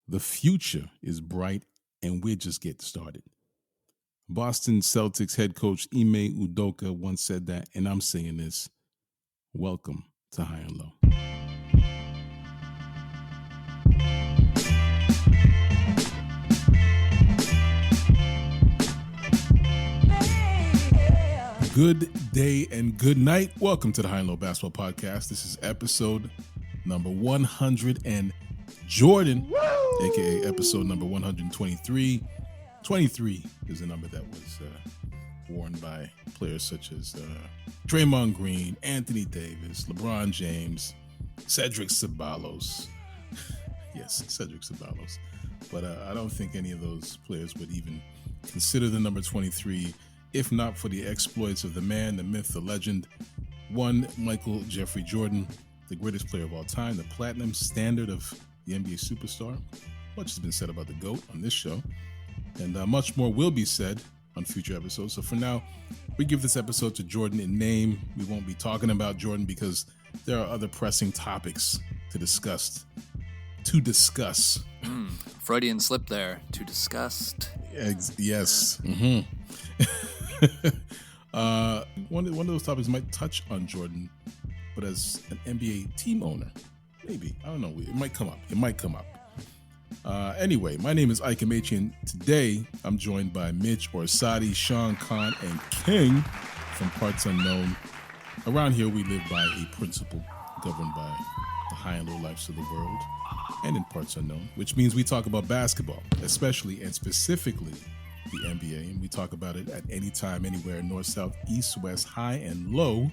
The future is bright, and we're just getting started. Boston Celtics head coach Ime Udoka once said that, and I'm saying this. Welcome to High and Low. Good day and good night. Welcome to the High and Low Basketball Podcast. This is episode number 100 and Jordan, aka episode number 123. 23 is a number that was worn by players such as Draymond Green, Anthony Davis, LeBron James, Cedric Ceballos. Yes, Cedric Ceballos. But I don't think any of those players would even consider the number 23 if not for the exploits of the man, the myth, the legend, one Michael Jeffrey Jordan, the greatest player of all time, the platinum standard of the NBA superstar. Much has been said about the GOAT on this show, and much more will be said on future episodes. So for now, we give this episode to Jordan in name. We won't be talking about Jordan because there are other pressing topics to discuss. Freudian slip there. To discuss. Yes. Mm-hmm. One of those topics might touch on Jordan, but as an NBA team owner, maybe. I don't know. It might come up. Anyway, my name is Ike Amaechi, and today I'm joined by Mitch Orsatti, Sean Khan, and King from Parts Unknown. Around here, we live by a principle governed by the high and low lives of the world and in Parts Unknown, which means we talk about basketball, especially and specifically the NBA, and we talk about it at any time, anywhere, north, south, east, west, high, and low.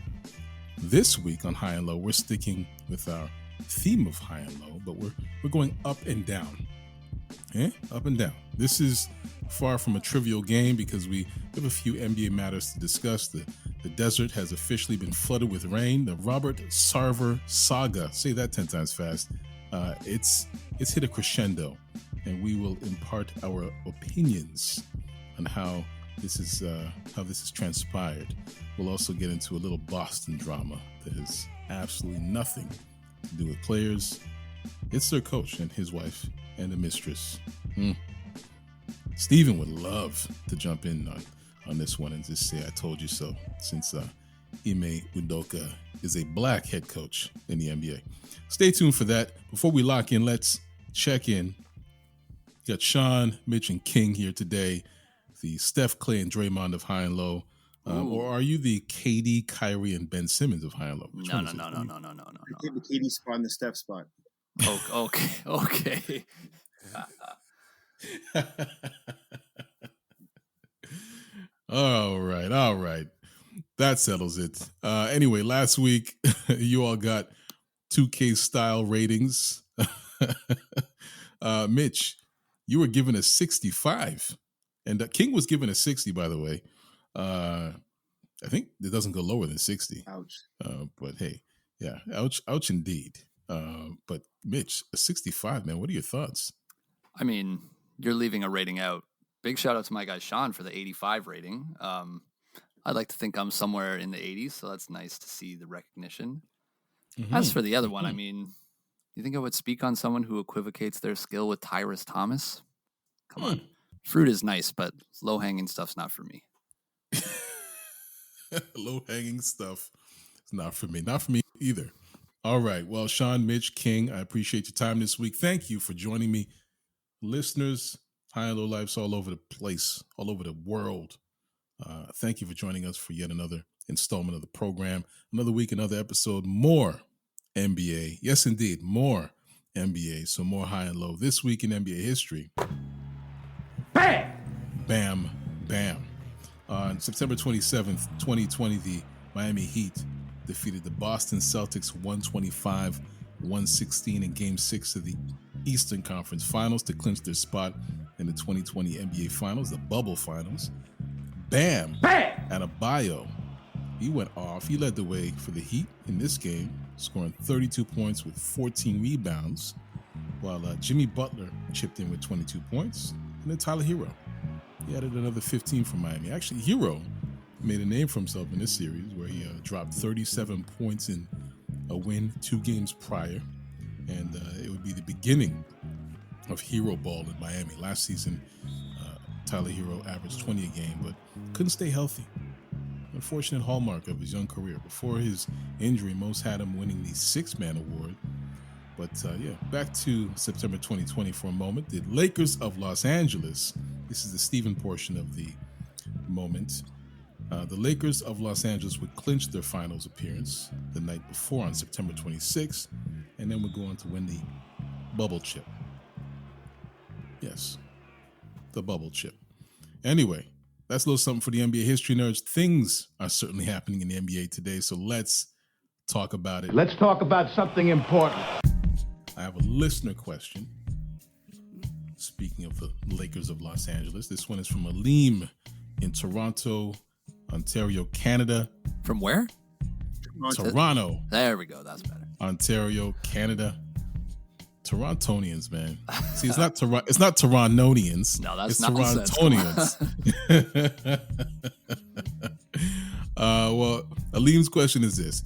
This week on High and Low, we're sticking with our theme of high and low, but we're going up and down. Up and down. This is far from a trivial game because we have a few NBA matters to discuss. The desert has officially been flooded with rain. The Robert Sarver saga, say that 10 times fast, it's hit a crescendo, and we will impart our opinions on how this is transpired. We'll also get into a little Boston drama that has absolutely nothing to do with players. It's their coach and his wife and the mistress. Steven would love to jump in on this one and just say I told you so, since Ime Udoka is a black head coach in the NBA. Stay tuned for that. Before we lock in, let's check in. We got Sean, Mitch, and King here today. The Steph, Clay, and Draymond of High and Low. Or are you the KD, Kyrie, and Ben Simmons of High and Low? No. I did the KD spot and the Steph spot. Okay. All right. That settles it. Anyway, last week, you all got 2K style ratings. Mitch, you were given a 65. And King was given a 60, by the way. I think it doesn't go lower than 60. Ouch. But hey, yeah, ouch indeed. But Mitch, a 65, man. What are your thoughts? I mean, you're leaving a rating out. Big shout out to my guy Sean for the 85 rating. I'd like to think I'm somewhere in the 80s, so that's nice to see the recognition. Mm-hmm. As for the other one, I mean, you think I would speak on someone who equivocates their skill with Tyrus Thomas? Come on. Fruit is nice, but low-hanging stuff's not for me. Low-hanging stuff is not for me. Not for me either. All right. Well, Sean, Mitch, King, I appreciate your time this week. Thank you for joining me. Listeners, high and low lives all over the place, all over the world. Thank you for joining us for yet another installment of the program. Another week, another episode, more NBA. Yes, indeed, more NBA. So more high and low. This week in NBA history. Bam! Bam, bam. On September 27th, 2020, the Miami Heat defeated the Boston Celtics 125-116 in Game 6 of the Eastern Conference Finals to clinch their spot in the 2020 NBA Finals, the Bubble Finals. Bam! Adebayo, he went off. He led the way for the Heat in this game, scoring 32 points with 14 rebounds, while Jimmy Butler chipped in with 22 points. And then Tyler Hero, he added another 15 from Miami. Actually, Hero made a name for himself in this series where he dropped 37 points in a win 2 games prior. And it would be the beginning of hero ball in Miami. Last season, Tyler Hero averaged 20 a game, but couldn't stay healthy. Unfortunate hallmark of his young career. Before his injury, most had him winning the Six-Man Award. But back to September 2020 for a moment. The Lakers of Los Angeles, this is the Steven portion of the moment. The Lakers of Los Angeles would clinch their finals appearance the night before on September 26th, and then would go on to win the bubble chip. Yes, the bubble chip. Anyway, that's a little something for the NBA history nerds. Things are certainly happening in the NBA today, so let's talk about it. Let's talk about something important. I have a listener question. Speaking of the Lakers of Los Angeles, this one is from Aleem in Toronto, Ontario, Canada. From where? Toronto. There we go. That's better. Ontario, Canada. Torontonians, man. See, it's not Torontonians. No, that's it's nonsense. Torontonians. Well, Aleem's question is this.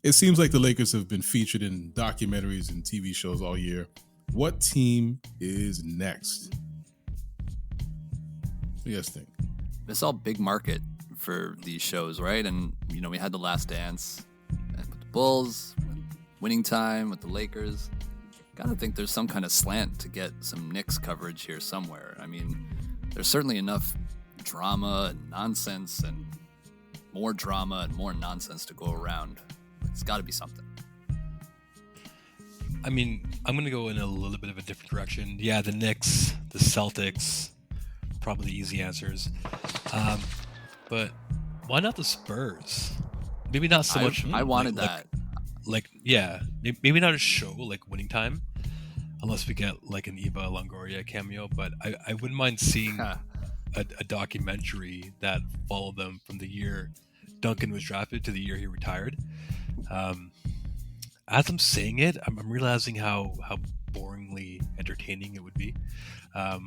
It seems like the Lakers have been featured in documentaries and TV shows all year. What team is next? What do you guys think? It's all big market for these shows, right? And, we had The Last Dance and with the Bulls, Winning Time with the Lakers. Gotta think there's some kind of slant to get some Knicks coverage here somewhere. I mean, there's certainly enough drama and nonsense and more drama and more nonsense to go around. It's got to be something. I mean, I'm going to go in a little bit of a different direction. Yeah, the Knicks, the Celtics, probably the easy answers. But why not the Spurs? Maybe not so much. I wanted that. Maybe not a show like Winning Time, unless we get like an Eva Longoria cameo. But I wouldn't mind seeing a documentary that followed them from the year Duncan was drafted to the year he retired. As I'm saying it, I'm realizing how boringly entertaining it would be.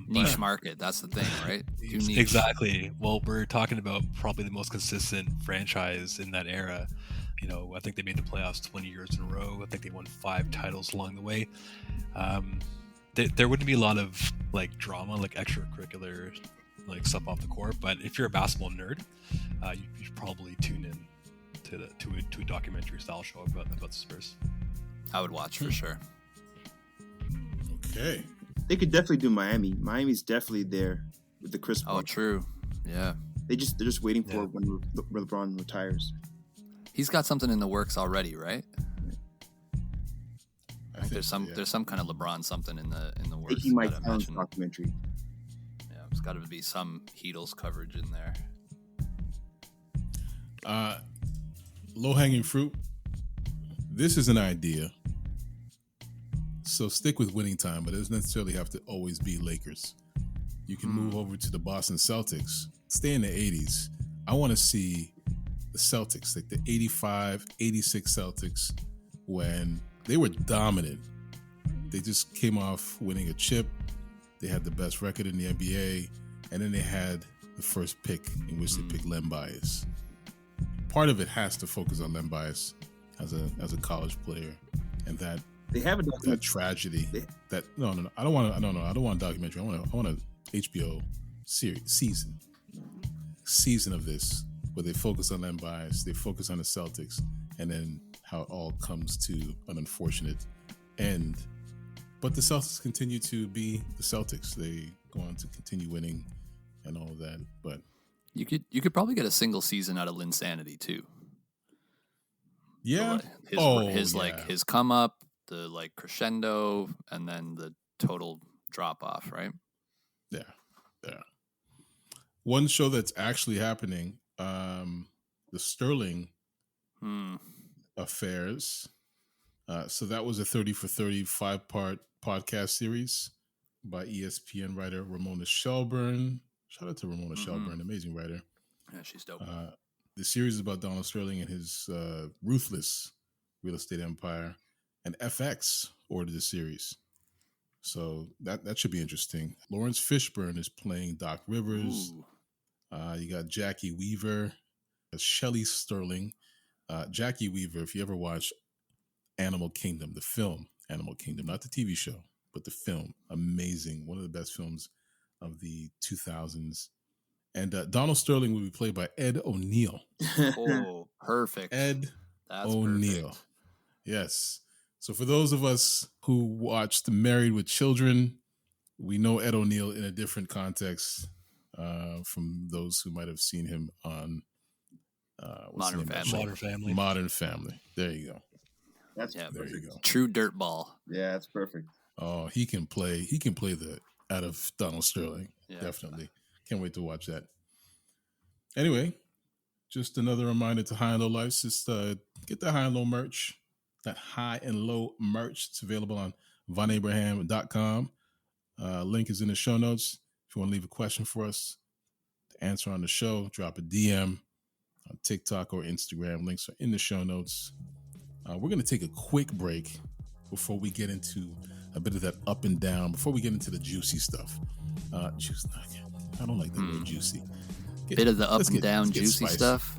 Niche market, that's the thing, right? Exactly. Well, we're talking about probably the most consistent franchise in that era. I think they made the playoffs 20 years in a row. I think they won 5 titles along the way. There wouldn't be a lot of like drama, like extracurricular, like stuff off the court. But if you're a basketball nerd, you should probably tune in to a documentary style show about the Spurs. I would watch for sure. Okay. They could definitely do Miami. Miami's definitely there with the Chris Paul. Oh, true. Yeah. They're just waiting for when LeBron retires. He's got something in the works already, right? I think there's some kind of LeBron something in the works. I think he might film a documentary. Yeah, there's got to be some Heatles coverage in there. Low-hanging fruit. This is an idea. So stick with Winning Time, but it doesn't necessarily have to always be Lakers. You can move over to the Boston Celtics. Stay in the 80s. I want to see the Celtics, like the 85, 86 Celtics, when they were dominant. They just came off winning a chip. They had the best record in the NBA. And then they had the first pick in which they picked Len Bias. Part of it has to focus on Len Bias as a college player, and that they have that tragedy. I don't want a documentary. I want a HBO season of this where they focus on Len Bias, they focus on the Celtics, and then how it all comes to an unfortunate end. But the Celtics continue to be the Celtics. They go on to continue winning and all of that. But you could probably get a single season out of Linsanity too. Yeah. His come up, the like crescendo, and then the total drop off, right? Yeah. One show that's actually happening, the Sterling affairs. So that was a 30 for 30 5-part podcast series by ESPN writer Ramona Shelburne. Shout out to Ramona Shelburne, amazing writer. Yeah, she's dope. The series is about Donald Sterling and his ruthless real estate empire, and FX ordered the series. So that should be interesting. Lawrence Fishburne is playing Doc Rivers. You got Jackie Weaver, Shelley Sterling. Jackie Weaver, if you ever watch Animal Kingdom, the film Animal Kingdom, not the TV show, but the film, amazing. One of the best films of the 2000s. And Donald Sterling will be played by Ed O'Neill. Oh, perfect. Ed That's O'Neill. perfect. Yes. So for those of us who watched Married with Children, we know Ed O'Neill in a different context from those who might have seen him on Modern Family. Modern Family. There you go. That's there perfect. you go. True dirtball. Yeah, that's perfect. Oh, he can play the out of Donald Sterling. Yeah. Definitely. Can't wait to watch that. Anyway, just another reminder to High and Low Lives. Just get that High and Low merch. That High and Low merch. It's available on Vonn+Abrahamm.com. Link is in the show notes. If you want to leave a question for us to answer on the show, drop a DM on TikTok or Instagram. Links are in the show notes. We're going to take a quick break before we get into a bit of that up and down, before we get into the juicy stuff. I don't like the word juicy. Bit of the up and down juicy spicy stuff.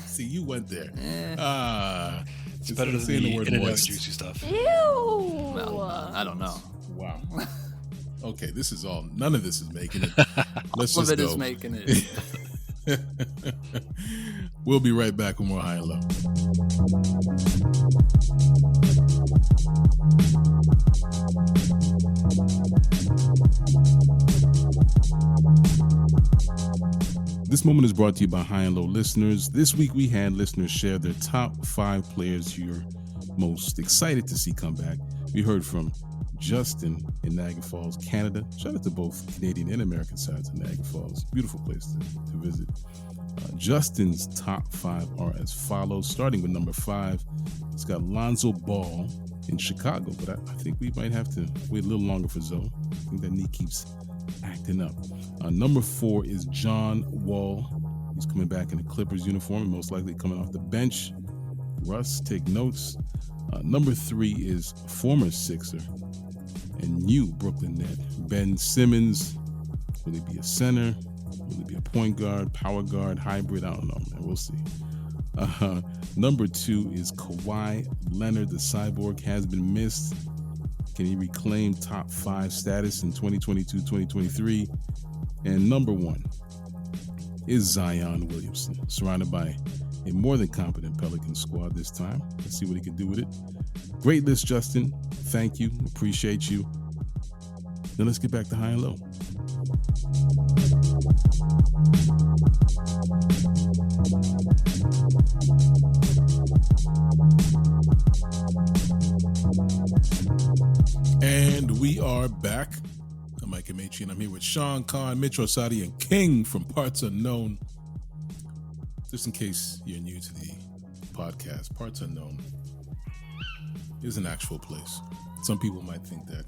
See, you went there. It's better than saying the word in and out moist. juicy stuff. Ew. Well, I don't know. Wow. Okay, none of this is making it. Let's All of just it go. is making it. We'll be right back with more High and Low. This moment is brought to you by High and Low listeners. This week we had listeners share their top 5 players you're most excited to see come back. We heard from Justin in Niagara Falls, Canada. Shout out to both Canadian and American sides of Niagara Falls. Beautiful place to visit. Justin's top 5 are as follows, starting with number 5. It's got Lonzo Ball in Chicago, but I think we might have to wait a little longer for Zoe. I think that knee keeps acting up. Number 4 is John Wall. He's coming back in a Clippers uniform, most likely coming off the bench. Russ, take notes. Number 3 is former Sixer and new Brooklyn Net, Ben Simmons. Will he be a center? Will he be a point guard, power guard, hybrid? I don't know, man. We'll see. Number 2 is Kawhi Leonard. The Cyborg has been missed. Can he reclaim top 5 status in 2022-2023? And number 1 is Zion Williamson, surrounded by a more than competent Pelican squad this time. Let's see what he can do with it. Great list, Justin. Thank you. Appreciate you. Now let's get back to High and Low. And we are back. I'm Ike Amaechi, and I'm here with Sean Khan, Mitch Orsatti, and King from Parts Unknown. Just in case you're new to the podcast, Parts Unknown is an actual place. Some people might think that,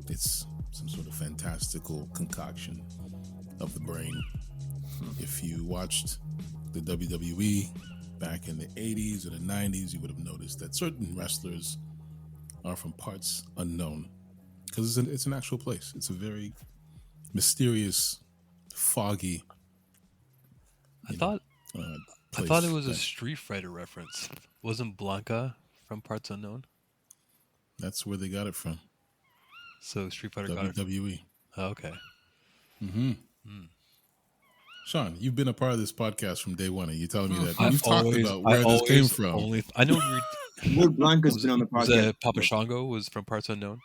it's some sort of fantastical concoction of the brain. If you watched the WWE back in the 80s or the 90s, you would have noticed that certain wrestlers are from Parts Unknown because it's an actual place. It's a very mysterious, foggy. I thought it was a Street Fighter reference. Wasn't Blanca from Parts Unknown? That's where they got it from. So Street Fighter got it from WWE. Oh, okay. Mm-hmm. Sean, you've been a part of this podcast from day one, and you're telling me that I've you've talked about where this came from. I know Will Blanca's been on the podcast. Papa Shango was from Parts Unknown.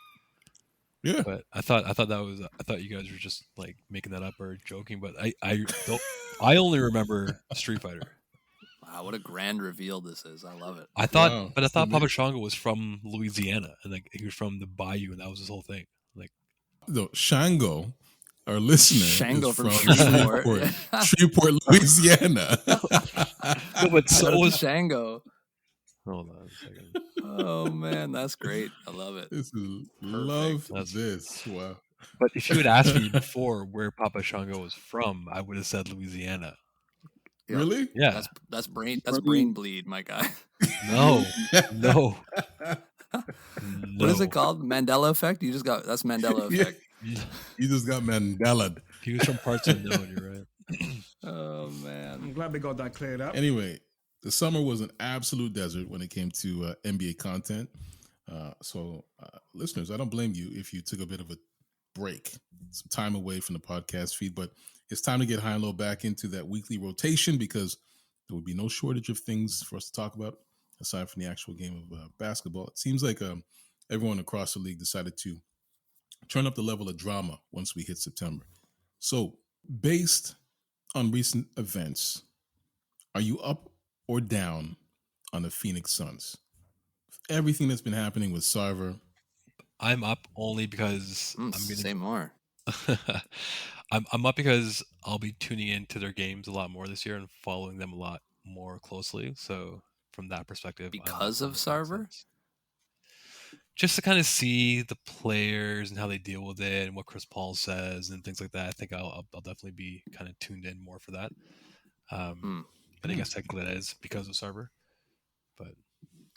Yeah, but I thought you guys were just like making that up or joking. But I only remember Street Fighter. Wow, what a grand reveal this is! I love it. I thought Papa Shango was from Louisiana, and like he was from the Bayou, and that was his whole thing. Like, no, Shango, our listener, Shango is from Shreveport, Shreveport, Louisiana. No, but so was Shango. Hold on a second. Oh man, that's great. I love it. This is love. This wow. But if you had asked me before where Papa Shango was from, I would have said Louisiana. Yeah. Really? Yeah. That's brain bleed, my guy. No. What is it called? Mandela effect? That's Mandela effect. You just got Mandela. He was from Parts Unknown, you're right. Oh man. I'm glad we got that cleared up. Anyway, the summer was an absolute desert when it came to NBA content. Listeners, I don't blame you if you took a bit of a break, some time away from the podcast feed, but it's time to get high and low back into that weekly rotation because there would be no shortage of things for us to talk about aside from the actual game of basketball. It seems like everyone across the league decided to turn up the level of drama once we hit September. So, based on recent events, are you up or down on the Phoenix Suns? Everything that's been happening with Sarver. I'm up only because say more. I'm up because I'll be tuning into their games a lot more this year and following them a lot more closely. So from that perspective, because of Sarver, just to kind of see the players and how they deal with it and what Chris Paul says and things like that. I think I'll definitely be kind of tuned in more for that. But I guess technically that is because of Sarver. But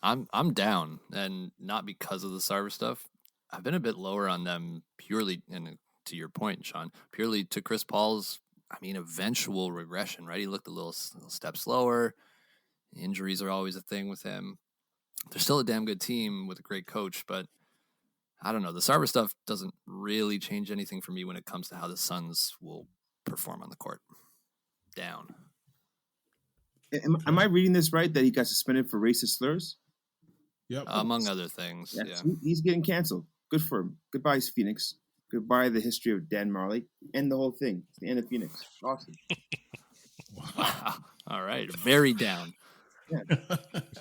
I'm down, and not because of the Sarver stuff. I've been a bit lower on them purely, and to your point, Sean, purely to Chris Paul's, eventual regression, right? He looked a little step slower. Injuries are always a thing with him. They're still a damn good team with a great coach, but I don't know. The Sarver stuff doesn't really change anything for me when it comes to how the Suns will perform on the court. Down. Am I reading this right that he got suspended for racist slurs? Yep. Among other things. Yeah. He's getting canceled. Good for him. Goodbye, Phoenix. Goodbye, the history of Dan Marley. End the whole thing. It's the end of Phoenix. Awesome. Wow. All right. Very down. Yeah.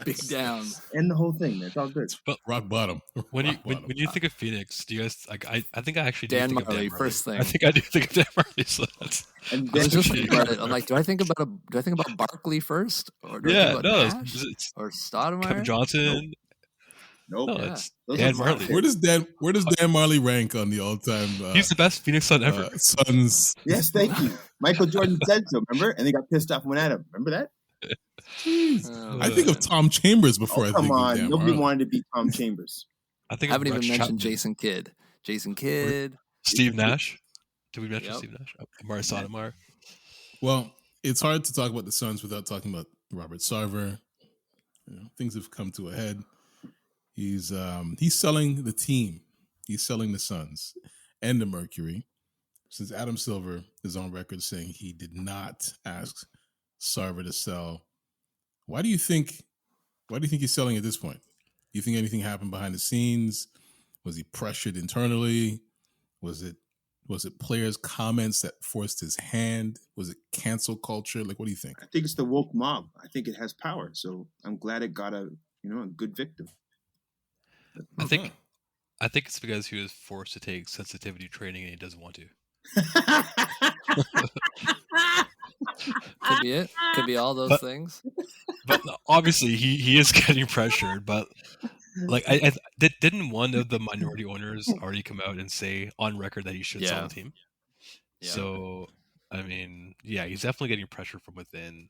Big down. End the whole thing. That's all good. But rock bottom. When you think of Phoenix, do you guys like? I think I actually Dan do think Marley, of Dan Marley. first thing. I think I do think of Dan Marley. So that's, And I was just I'm like, do I think about Barkley first, or do I think about Nash? It's or Stoudemire? Kevin Johnson. Nope. No, Yeah. it's Those Dan are Marley. Where does Dan Marley rank on the all-time? He's the best Phoenix Sun ever. Suns. Yes, thank you. Michael Jordan said so, remember? And they got pissed off and went at him. Remember that? I think of Tom Chambers before I think Come of on. Dan Nobody Marley. wanted to be Tom Chambers. I think I haven't of even Rex mentioned Chapman. Jason Kidd. Jason Kidd. Steve Nash. Did we mention Yep. Steve Nash? Amari Stoudemire. Well, it's hard to talk about the Suns without talking about Robert Sarver. Things have come to a head. He's selling the team. He's selling the Suns and the Mercury. Since Adam Silver is on record saying he did not ask Sarver to sell. Why do you think he's selling at this point? Do you think anything happened behind the scenes? Was he pressured internally? Was it players' comments that forced his hand? Was it cancel culture? Like, what do you think? I think it's the woke mob. I think it has power. So I'm glad it got a good victim. I think it's because he was forced to take sensitivity training and he doesn't want to. Could be it. Could be all those things. But obviously he is getting pressured. But like, I didn't one of the minority owners already come out and say on record that he should sell the team? Yeah. So I mean, yeah, he's definitely getting pressure from within.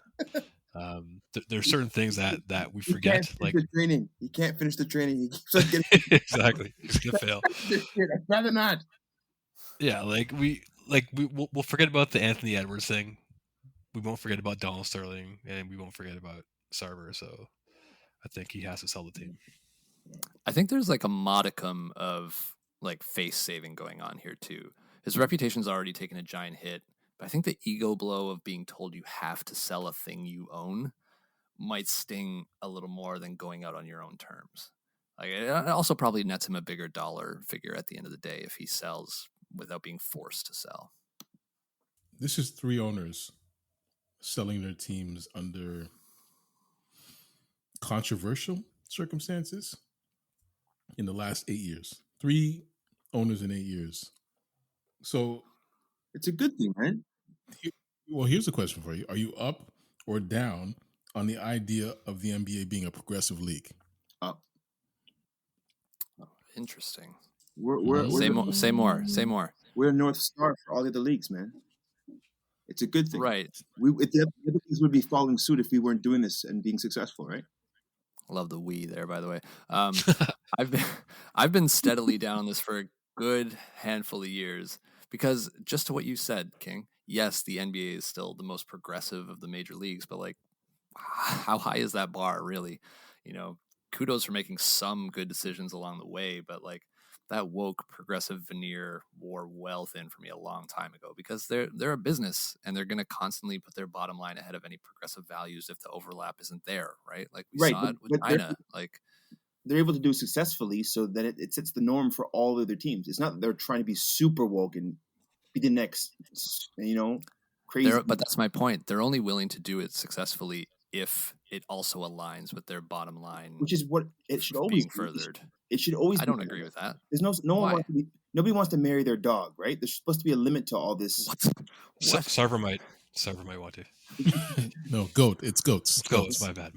There's certain things that we forget. Like training, he can't finish the training. He keeps on getting exactly, he's gonna fail. I'd rather not. Yeah, we'll forget about the Anthony Edwards thing. We won't forget about Donald Sterling, and we won't forget about Sarver. So I think he has to sell the team. I think there's like a modicum of like face saving going on here too. His reputation's already taken a giant hit, but I think the ego blow of being told you have to sell a thing you own might sting a little more than going out on your own terms. Like, it also probably nets him a bigger dollar figure at the end of the day if he sells without being forced to sell. This is 3 owners selling their teams under controversial circumstances in the last 8 years. 3 owners in 8 years. So it's a good thing, man. Well, here's a question for you. Are you up or down on the idea of the NBA being a progressive league? Up. Oh, interesting. We're say more. We're a North Star for all the other leagues, man. It's a good thing. Right. The other leagues would be following suit if we weren't doing this and being successful, right? Love the we there, by the way. I've been steadily down on this for a good handful of years because just to what you said, King, yes, the NBA is still the most progressive of the major leagues, but like, how high is that bar really? kudos for making some good decisions along the way, but like that woke progressive veneer wore well thin for me a long time ago, because they're a business and they're going to constantly put their bottom line ahead of any progressive values if the overlap isn't there, right? Like we saw it with China. Like they're able to do it successfully so that it sets the norm for all other teams. It's not that they're trying to be super woke and be the next, crazy. But that's my point. They're only willing to do it successfally if it also aligns with their bottom line, which is what it should always being furthered. It should always. I don't agree with that. There's nobody wants to marry their dog, right? There's supposed to be a limit to all this. What? Sarver might want to. No, goat. It's goats. It's goats. My bad.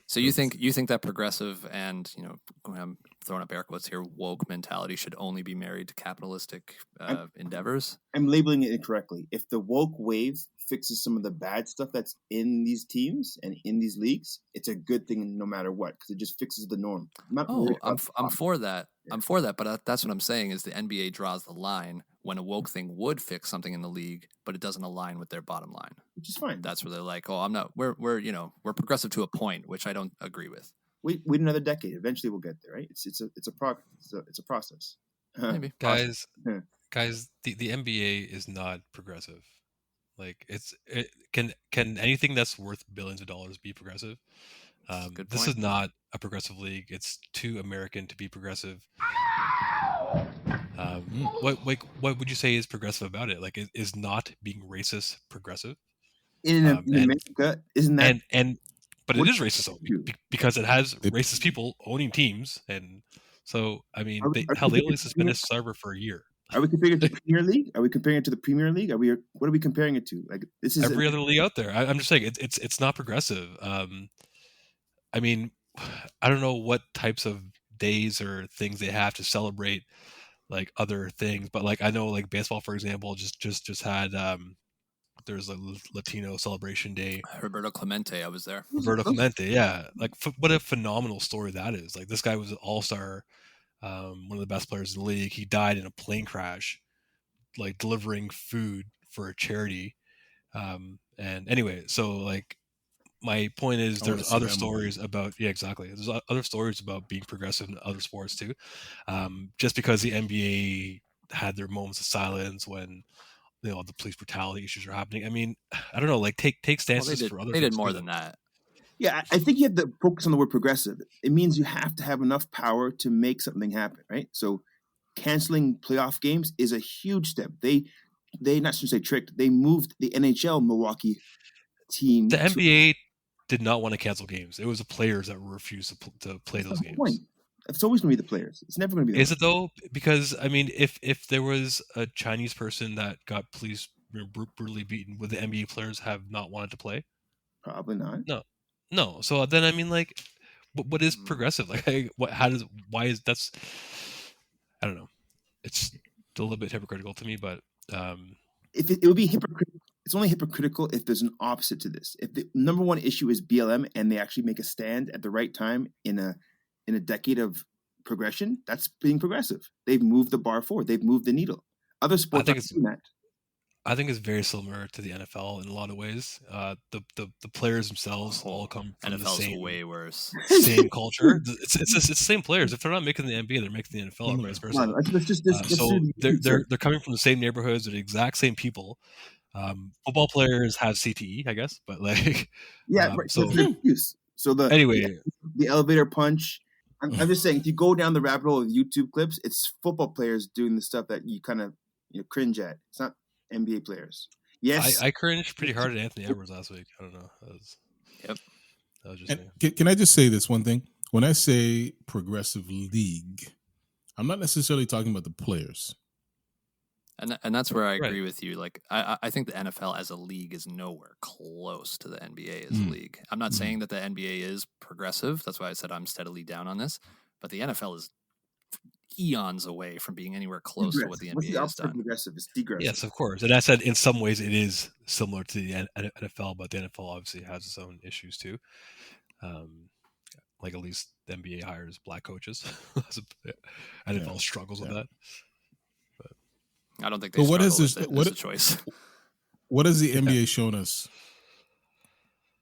So you think that progressive and, I'm throwing up air quotes here, woke mentality should only be married to capitalistic endeavors? I'm labeling it incorrectly. If the woke wave fixes some of the bad stuff that's in these teams and in these leagues, it's a good thing no matter what, because it just fixes the norm. I'm for that. Yeah. I'm for that, but that's what I'm saying is the NBA draws the line when a woke thing would fix something in the league, but it doesn't align with their bottom line, which is fine. That's where they're like, "Oh, I'm not. We're progressive to a point," which I don't agree with. Wait another decade. Eventually, we'll get there, right? It's a process. Maybe guys, the NBA is not progressive. Like can anything that's worth billions of dollars be progressive? This is not a progressive league. It's too American to be progressive. What would you say is progressive about it? Like, is not being racist progressive? In America, isn't that? But it is racist because it has racist people owning teams, and so I mean, they only suspended Sarver for a year. Are we comparing it to the Premier League? Are we comparing it to the Premier League? What are we comparing it to? Like, this is every other league out there. I'm just saying it's not progressive. I mean, I don't know what types of days or things they have to celebrate like other things, but like I know like baseball, for example, just had there's a Latino celebration day. Roberto Clemente, I was there. Roberto Clemente, yeah, like what a phenomenal story that is. Like this guy was an all-star, one of the best players in the league. He died in a plane crash, like delivering food for a charity. And anyway, so like my point is there's other stories about exactly. There's other stories about being progressive in other sports too. Just because the NBA had their moments of silence when the police brutality issues are happening. I mean, I don't know, like take stances for other. They did more than that. Yeah, I think you have to focus on the word progressive. It means you have to have enough power to make something happen, right? So canceling playoff games is a huge step. They not to say tricked. They moved the NHL Milwaukee team. The NBA did not want to cancel games. It was the players that refused to play those games. Point. It's always going to be the players. It's never going to be. Is it though? Because I mean, if there was a Chinese person that got police brutally beaten, would the NBA players have not wanted to play? Probably not. No. So then I mean, like, what is progressive? Like, that's? I don't know. It's a little bit hypocritical to me, but if it would be hypocritical. It's only hypocritical if there's an opposite to this. If the number one issue is BLM and they actually make a stand at the right time in a decade of progression, that's being progressive. They've moved the bar forward. They've moved the needle. Other sports aren't doing that. I think it's very similar to the NFL in a lot of ways. The players themselves all come from NFL's the same way worse. Same culture. It's the same players. If they're not making the NBA, they're making the NFL or vice versa. So they're coming from the same neighborhoods. They're the exact same people. Football players have CTE, I guess, but like right. So anyway, the elevator punch. I'm just saying, if you go down the rabbit hole of YouTube clips, it's football players doing the stuff that you kind of cringe at. It's not NBA players. Yes, I cringed pretty hard at Anthony Edwards last week. I don't know. That was just can I just say this one thing? When I say progressive league, I'm not necessarily talking about the players. And that's where I agree with you. Like, I think the NFL as a league is nowhere close to the NBA as a league. I'm not saying that the NBA is progressive. That's why I said I'm steadily down on this. But the NFL is eons away from being anywhere close to what the NBA has done. Progressive? It's degressive. Yes, of course. And I said in some ways it is similar to the NFL, but the NFL obviously has its own issues too. Like at least the NBA hires black coaches. NFL struggles with that. I don't think they struggle with a choice. What has the NBA shown us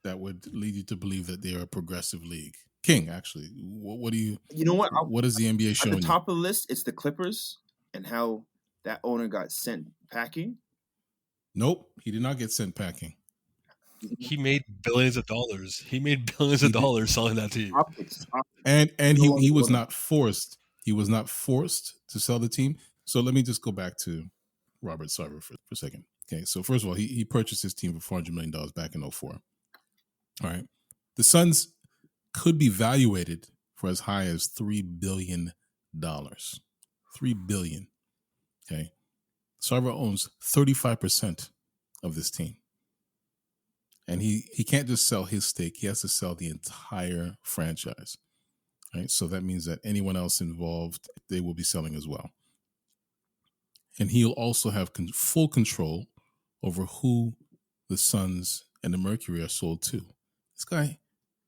that would lead you to believe that they are a progressive league? King, actually, what do you? You know what? What is the NBA At showing the you? top of the list, it's the Clippers and how that owner got sent packing. Nope, he did not get sent packing. He made billions of dollars. He made billions of dollars selling that team. Optics. And No he was longer not forced. He was not forced to sell the team. So let me just go back to Robert Sarver for a second. Okay, so first of all, he purchased his team for $400 million back in 2004. All right. The Suns could be valuated for as high as $3 billion. $3 billion. Okay. Sarver owns 35% of this team. And he can't just sell his stake. He has to sell the entire franchise. Right. So that means that anyone else involved, they will be selling as well. And he'll also have full control over who the Suns and the Mercury are sold to.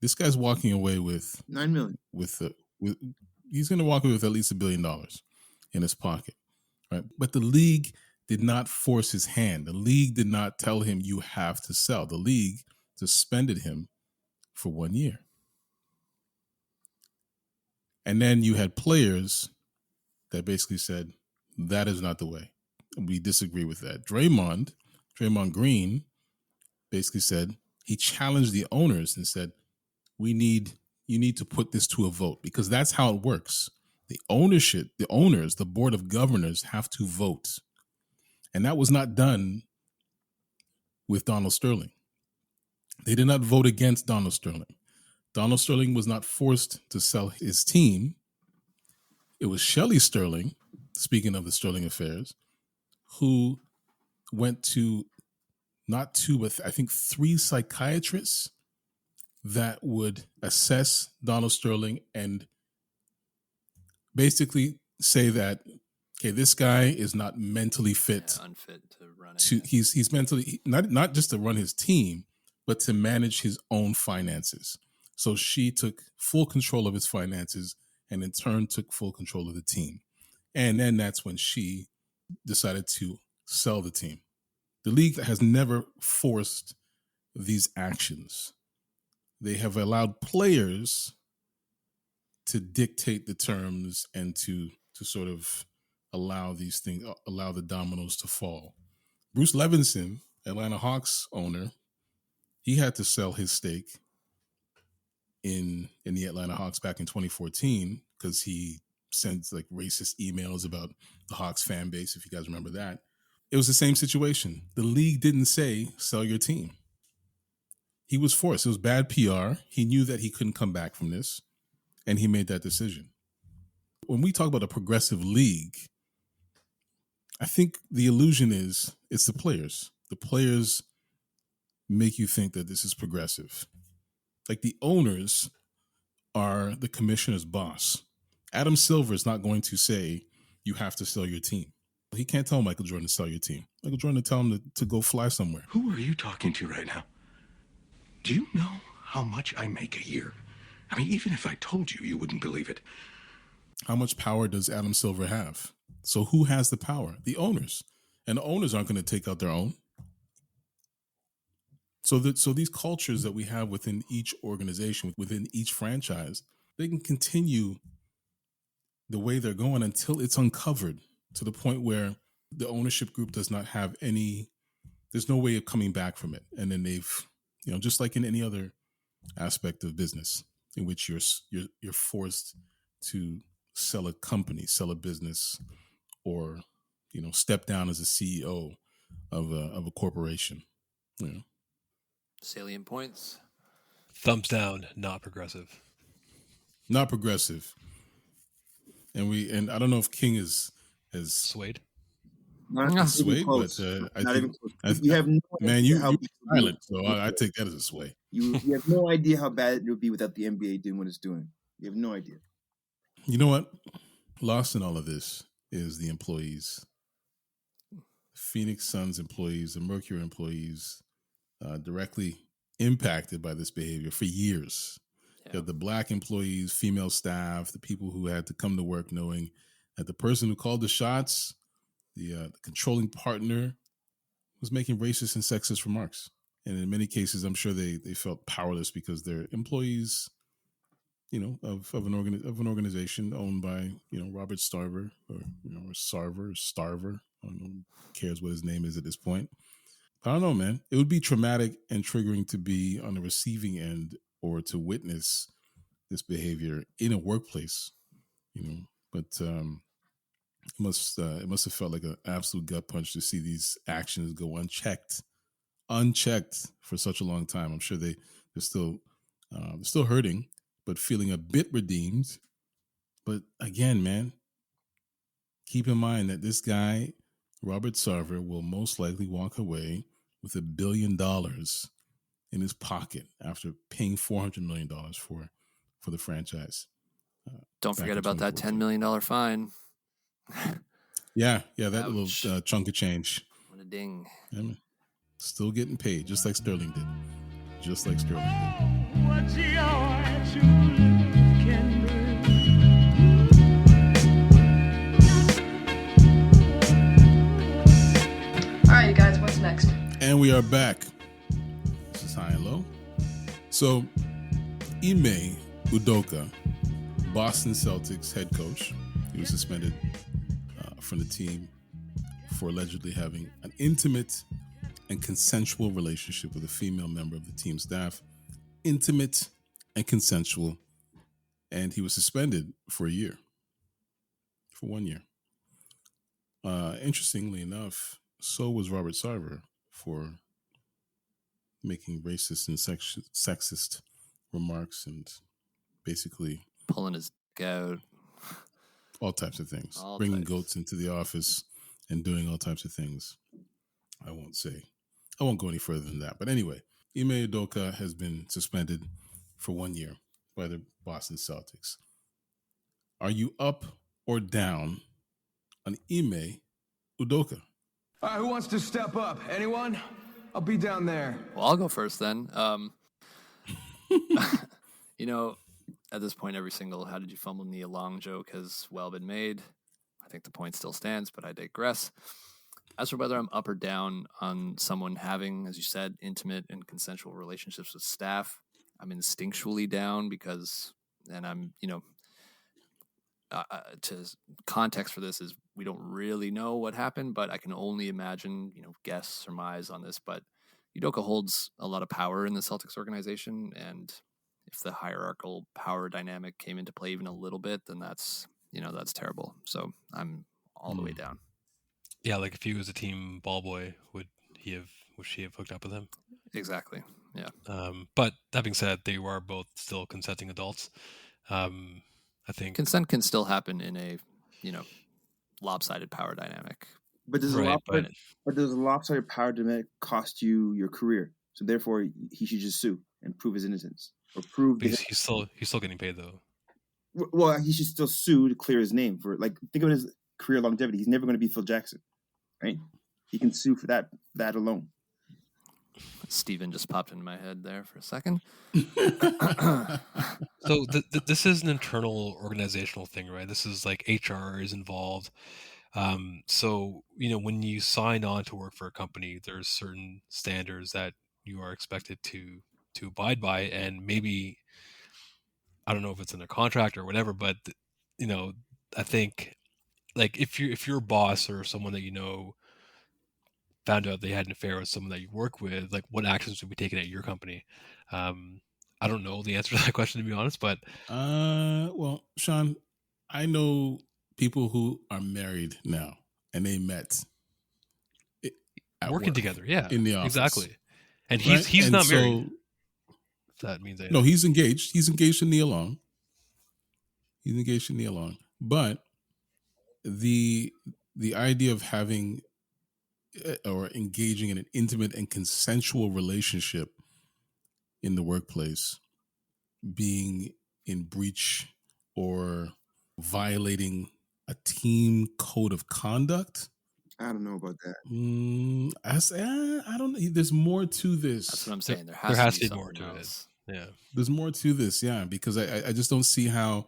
This guy's walking away with $9 million. He's going to walk away with at least $1 billion in his pocket, right? But the league did not force his hand. The league did not tell him you have to sell. The league suspended him for 1 year. And then you had players that basically said, that is not the way. We disagree with that. Draymond Green basically said, he challenged the owners and said, you need to put this to a vote, because that's how it works. The ownership, the owners, the board of governors have to vote. And that was not done with Donald Sterling. They did not vote against Donald Sterling. Donald Sterling was not forced to sell his team. It was Shelley Sterling, speaking of the Sterling affairs, who went to not two, but I think 3 psychiatrists that would assess Donald Sterling and basically say that, okay, this guy is not mentally fit. Yeah, unfit to run it. He's mentally not just to run his team, but to manage his own finances. So she took full control of his finances and in turn took full control of the team. And then that's when she decided to sell the team. The league has never forced these actions. They have allowed players to dictate the terms and to sort of allow these things, allow the dominoes to fall. Bruce Levinson, Atlanta Hawks owner, he had to sell his stake in the Atlanta Hawks back in 2014 because he sent like racist emails about the Hawks fan base, if you guys remember that. It was the same situation. The league didn't say, sell your team. He was forced. It was bad PR. He knew that he couldn't come back from this, and he made that decision. When we talk about a progressive league, I think the illusion is it's the players. The players make you think that this is progressive. Like the owners are the commissioner's boss. Adam Silver is not going to say you have to sell your team. He can't tell Michael Jordan to sell your team. Michael Jordan will tell him to go fly somewhere. Who are you talking to right now? Do you know how much I make a year? I mean, even if I told you, you wouldn't believe it. How much power does Adam Silver have? So who has the power? The owners. And the owners aren't going to take out their own. So these cultures that we have within each organization, within each franchise, they can continue the way they're going until it's uncovered to the point where the ownership group does not have there's no way of coming back from it. And then they've, just like in any other aspect of business in which you're forced to sell a company, sell a business, or, step down as a CEO of a corporation. Salient points. Thumbs down, not progressive. Not progressive. And I don't know if King is swayed. Not swayed, close. but I not think even close. You have no man, idea you're silent, so I take that as a sway. You have no idea how bad it would be without the NBA doing what it's doing. You have no idea. You know what? Lost in all of this is the employees. Phoenix Suns employees, the Mercury employees, directly impacted by this behavior for years. Yeah. You have the black employees, female staff, the people who had to come to work knowing that the person who called the shots, the controlling partner, was making racist and sexist remarks. And in many cases, I'm sure they felt powerless because their employees of an organization owned by Robert Sarver or Starver. I don't know who cares what his name is at this point. I don't know, man. It would be traumatic and triggering to be on the receiving end or to witness this behavior in a workplace, But it must have felt like an absolute gut punch to see these actions go unchecked for such a long time. I'm sure they're still hurting, but feeling a bit redeemed. But again, man, keep in mind that this guy, Robert Sarver, will most likely walk away with $1 billion in his pocket after paying $400 million for the franchise. Don't forget about that $10 million fine. Yeah, that Ouch. little chunk of change. What a ding. Yeah, man. Still getting paid, just like Sterling did. What's your All right, you guys, what's next? And we are back. This is High and Low. So, Ime Udoka, Boston Celtics head coach, he was suspended from the team for allegedly having an intimate and consensual relationship with a female member of the team staff. Intimate and consensual. And he was suspended for 1 year. Interestingly enough, so was Robert Sarver for making racist and sexist remarks and basically pulling his dick out. All types of things. Bringing goats into the office and doing all types of things. I won't go any further than that. But anyway, Ime Udoka has been suspended for 1 year by the Boston Celtics. Are you up or down on Ime Udoka? All right, who wants to step up? Anyone? I'll be down there. Well, I'll go first then. At this point, every single "how did you fumble knee along" joke has well been made. I think the point still stands, but I digress. As for whether I'm up or down on someone having, as you said, intimate and consensual relationships with staff, I'm instinctually down because, and I'm, to context for this is we don't really know what happened, but I can only imagine, guess, surmise on this. But Udoka holds a lot of power in the Celtics organization, and if the hierarchical power dynamic came into play even a little bit, then that's terrible. So I'm all the way down. Yeah, like if he was a team ball boy, would she have hooked up with him? Exactly. Yeah. But that being said, they were both still consenting adults. I think consent can still happen in a, lopsided power dynamic. But does a lopsided power dynamic cost you your career? So therefore, he should just sue and prove his innocence, or prove. He's still getting paid though. Well, he should still sue to clear his name for think of his career longevity. He's never going to be Phil Jackson, right? He can sue for that alone. Steven just popped into my head there for a second. So this is an internal organizational thing, right? This is like HR is involved. So, when you sign on to work for a company, there's certain standards that you are expected to abide by. And maybe, I don't know if it's in a contract or whatever, but, I think like if you're a boss or someone that, found out they had an affair with someone that you work with, like what actions would be taken at your company? I don't know the answer to that question, to be honest, but well, Sean, I know people who are married now and they met working together, in the office, exactly. And he's not married. If that means anything. No, he's engaged. He's engaged to Nia Long. But the idea of having or engaging in an intimate and consensual relationship in the workplace being in breach or violating a team code of conduct. I don't know about that. I don't know. There's more to this. That's what I'm saying. There has to be more to it. Yeah. There's more to this. Yeah. Because I just don't see how,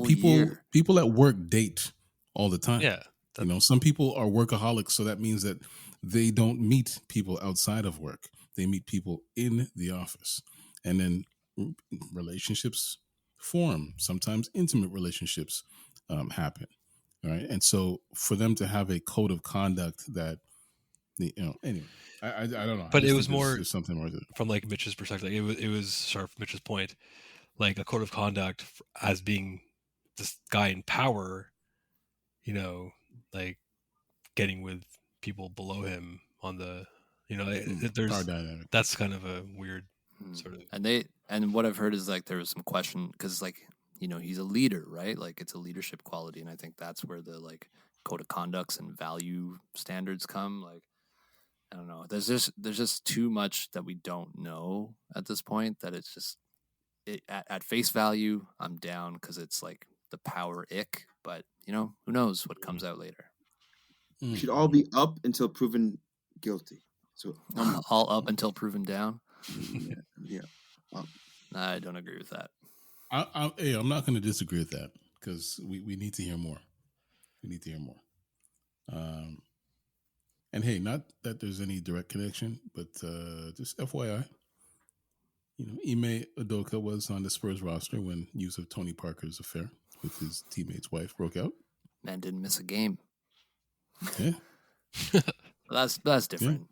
people at work date all the time. Yeah. Some people are workaholics. So that means that they don't meet people outside of work. They meet people in the office, and then relationships form. Sometimes intimate relationships happen. All right. And so for them to have a code of conduct that, anyway, I don't know. But I it just was think more there's something more to it. from like Mitch's perspective. It was sorry, from Mitch's point, like a code of conduct as being this guy in power, like getting with people below him on the, there's Power dynamic. that's kind of a weird sort of. And what I've heard is like there was some question because like he's a leader, right? Like it's a leadership quality, and I think that's where the like code of conducts and value standards come. Like I don't know, there's just too much that we don't know at this point that it's just at face value I'm down because it's like the power ick, but who knows what comes out later. We should all be up until proven guilty. So all up until proven down. Yeah. I don't agree with that. I'm not going to disagree with that because we need to hear more. We need to hear more. And hey, not that there's any direct connection, but just FYI, Ime Udoka was on the Spurs roster when news of Tony Parker's affair with his teammate's wife broke out. Man didn't miss a game. Yeah, that's different.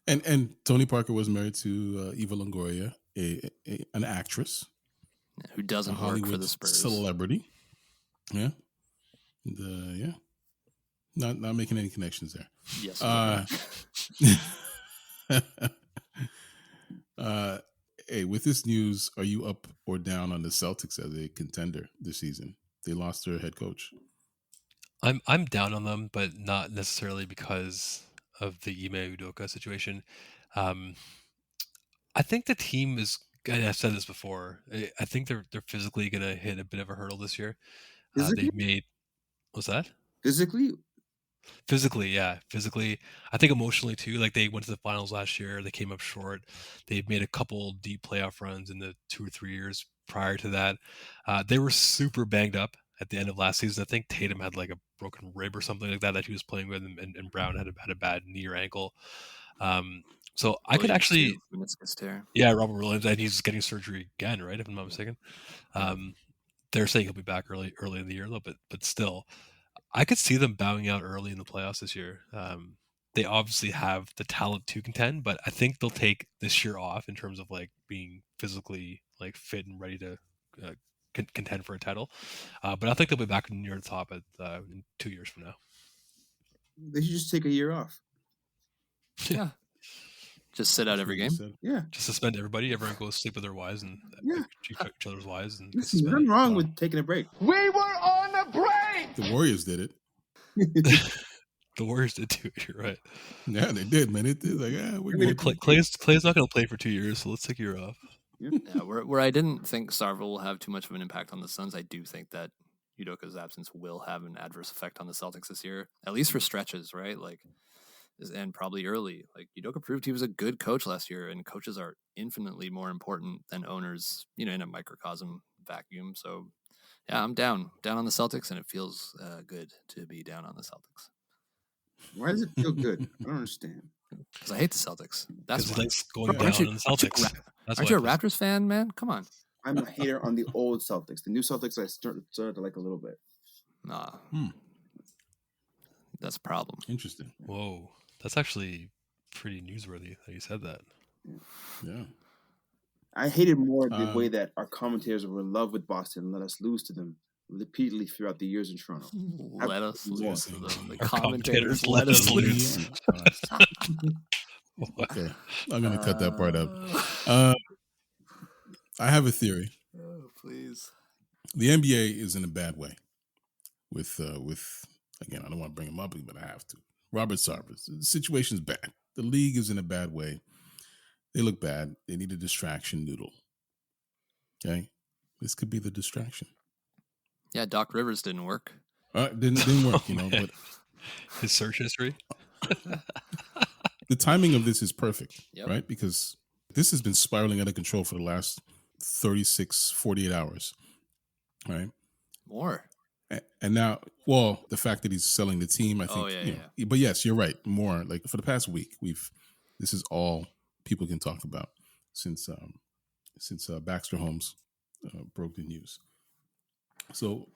Yeah. And Tony Parker was married to Eva Longoria, an actress who doesn't work for the Spurs, celebrity. Yeah, and, yeah. Not making any connections there. Yes. Hey, with this news, are you up or down on the Celtics as a contender this season? They lost their head coach. I'm down on them, but not necessarily because of the Ime Udoka situation. I think the team is. And I've said this before. I think they're physically going to hit a bit of a hurdle this year. They made. What's that? Physically, yeah. Physically. I think emotionally too. Like they went to the finals last year. They came up short. They've made a couple deep playoff runs in the 2 or 3 years prior to that. They were super banged up at the end of last season. I think Tatum had like a broken rib or something like that he was playing with, and Brown had a bad knee or ankle. So I could actually, meniscus tear. Yeah, Robert Williams, and he's getting surgery again, right? If I'm not mistaken. They're saying he'll be back early in the year, though, but still, I could see them bowing out early in the playoffs this year. They obviously have the talent to contend, but I think they'll take this year off in terms of like being physically like fit and ready to contend for a title. But I think they'll be back near the top in 2 years from now. They should just take a year off. Yeah. Just sit out every game. Yeah. Just suspend everybody. Everyone goes sleep with their wives and each other's wives. And there's nothing wrong with taking a break. We were on a break. The Warriors did it. The Warriors did too. You're right. Yeah, they did, man. It did. Like, we're good. Clay's not going to play for 2 years, so let's take a year off. Yeah, where I didn't think Sarver will have too much of an impact on the Suns, I do think that Udoka's absence will have an adverse effect on the Celtics this year, at least for stretches, right? Like, and probably early. Like Udoka proved he was a good coach last year, and coaches are infinitely more important than owners, in a microcosm vacuum. So, yeah, I'm down on the Celtics, and it feels good to be down on the Celtics. Why does it feel good? I don't understand. Because I hate the Celtics. That's why. It's going down on the Celtics. Aren't you a Raptors fan, man? Come on. I'm a hater on the old Celtics. The new Celtics I started to like a little bit. Nah. That's a problem. Interesting. Whoa. That's actually pretty newsworthy that you said that. Yeah. I hated more the way that our commentators were in love with Boston and let us lose to them repeately throughout the years in Toronto. Let us lose to them. The our commentators let us lose. Okay. I'm going to cut that part out. I have a theory. Oh, please. The NBA is in a bad way with again, I don't want to bring him up, but I have to. Robert Sarver. The situation's bad. The league is in a bad way. They look bad. They need a distraction noodle. Okay? This could be the distraction. Yeah, Doc Rivers didn't work. Didn't work, but his search history. The timing of this is perfect, Yep. right? Because this has been spiraling out of control for the last 36, 48 hours, right? More. And now, the fact that he's selling the team, I think, but yes, you're right. More like for the past week, this is all people can talk about since Baxter Holmes broke the news. So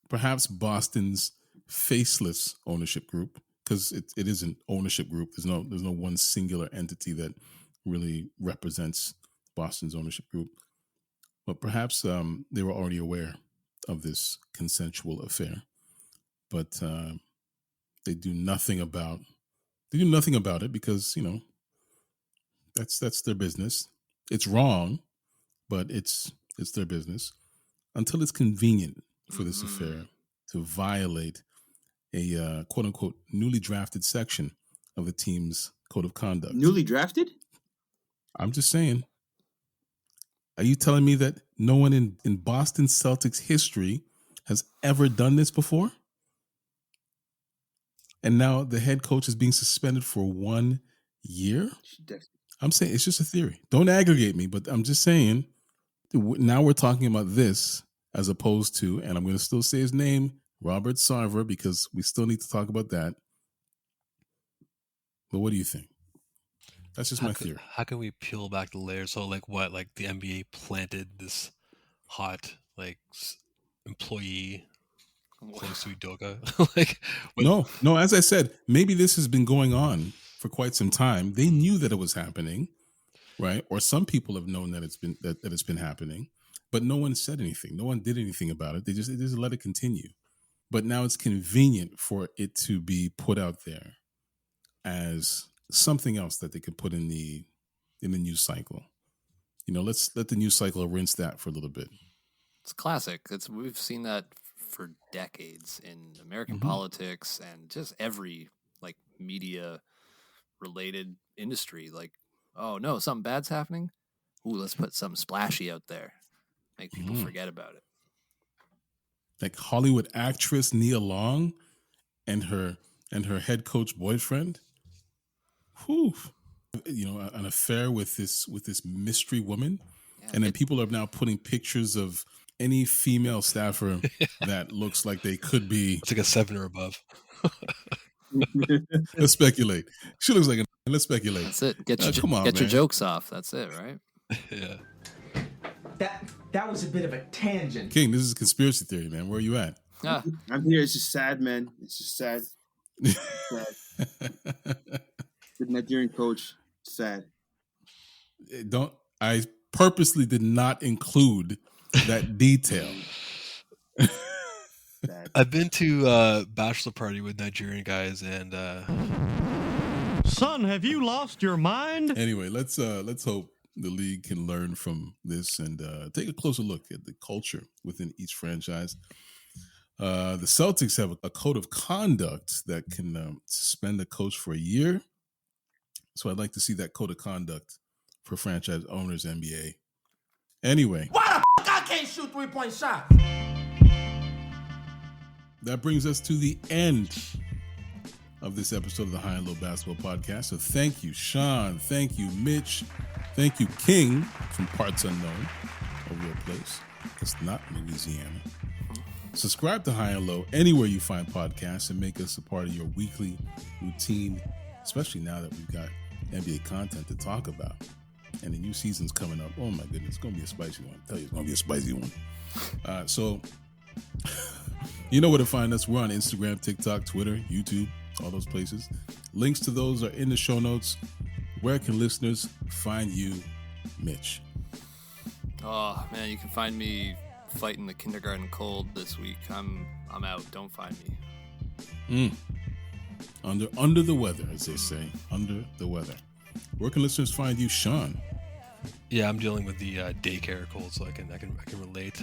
perhaps Boston's faceless ownership group, because it is an ownership group. There's no one singular entity that really represents Boston's ownership group. But perhaps they were already aware of this consensual affair, but they do nothing about it because that's their business. It's wrong, but it's their business until it's convenient for this affair to violate a quote unquote newly drafted section of the team's code of conduct. Newly drafted? I'm just saying. Are you telling me that no one in Boston Celtics history has ever done this before? And now the head coach is being suspended for 1 year? I'm saying it's just a theory. Don't aggregate me, but I'm just saying now we're talking about this as opposed to, and I'm going to still say his name, Robert Sarver, because we still need to talk about that. But what do you think? That's just my theory. How can we peel back the layers? So, like, what? Like, the NBA planted this hot, like, employee close to Udoka? Like, no. As I said, maybe this has been going on for quite some time. They knew that it was happening, right? Or some people have known that it's been happening, but no one said anything. No one did anything about it. They just let it continue. But now it's convenient for it to be put out there as something else that they could put in the news cycle. Let's let the news cycle rinse that for a little bit. It's classic. We've seen that for decades in American politics and just every like media related industry. Like, oh no, something bad's happening. Ooh, let's put something splashy out there. Make people forget about it. Like Hollywood actress Nia Long and her head coach boyfriend. Whew. An affair with this mystery woman. Yeah, and then people are now putting pictures of any female staffer that looks like they could be. It's like a 7 or above. Let's speculate. She looks like let's speculate. That's it. Get your jokes off. That's it, right? Yeah. That was a bit of a tangent. King, this is conspiracy theory, man. Where are you at? I'm here. It's just sad, man. It's just sad. The Nigerian coach, sad. I purposely did not include that detail. I've been to a bachelor party with Nigerian guys, and son, have you lost your mind? Anyway, let's hope the league can learn from this and take a closer look at the culture within each franchise. The Celtics have a code of conduct that can suspend a coach for a year. So I'd like to see that code of conduct for franchise owners, NBA. Anyway. Why the fuck I can't shoot 3-point shot? That brings us to the end of this episode of the High and Low Basketball Podcast. So thank you, Sean. Thank you, Mitch. Thank you, King from Parts Unknown, a real place. It's not Louisiana. Subscribe to High and Low anywhere you find podcasts and make us a part of your weekly routine, especially now that we've got NBA content to talk about. And the new season's coming up. Oh my goodness, it's going to be a spicy one. I tell you, it's going to be a spicy one. So, you know where to find us. We're on Instagram, TikTok, Twitter, YouTube, all those places. Links to those are in the show notes. Where can listeners find you, Mitch? Oh man, you can find me fighting the kindergarten cold this week. I'm out. Don't find me. Under the weather, as they say. Under the weather. Where can listeners find you, Sean? Yeah, I'm dealing with the daycare cold, so I can relate.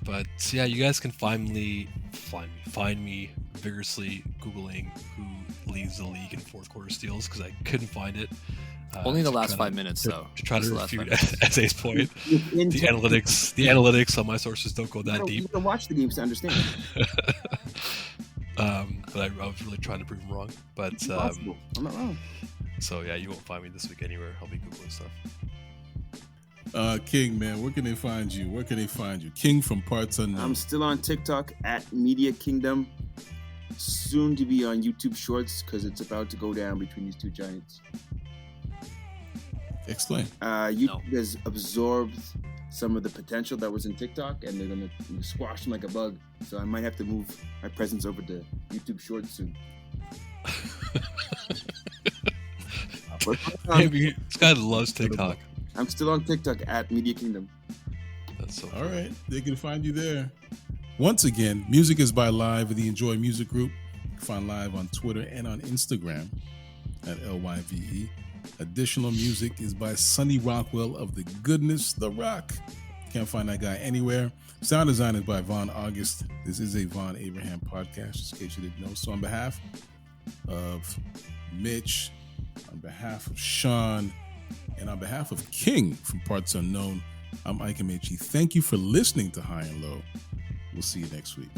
But yeah, you guys can find me vigorously Googling who leads the league in fourth quarter steals, because I couldn't find it. Only the last 5 minutes, though. To try to refute SA's point. The analytics on my sources don't go that deep. You can watch the games to understand. But I was really trying to prove him wrong. But I'm not wrong. So yeah, you won't find me this week anywhere. I'll be Googling stuff. King, man, where can they find you? Where can they find you? King from Parts Unknown. I'm still on TikTok at Media Kingdom. Soon to be on YouTube Shorts, because it's about to go down between these two giants. Explain. YouTube has absorbed some of the potential that was in TikTok, and they're gonna squash them like a bug. So I might have to move my presence over to YouTube Shorts soon. This guy loves TikTok. I'm still on TikTok at Media Kingdom. That's so All right, they can find you there. Once again, music is by Live of the Enjoy Music Group. You can find Live on Twitter and on Instagram at LYVE. Additional music is by Sonny Rockwell of The Goodness, The Rock. Can't find that guy anywhere. Sound design is by Vonn August. This is a Vonn+Abrahamm podcast, just in case you didn't know. So on behalf of Mitch, on behalf of Sean, and on behalf of King from Parts Unknown, I'm Ike Amaechi. Thank you for listening to High and Low. We'll see you next week.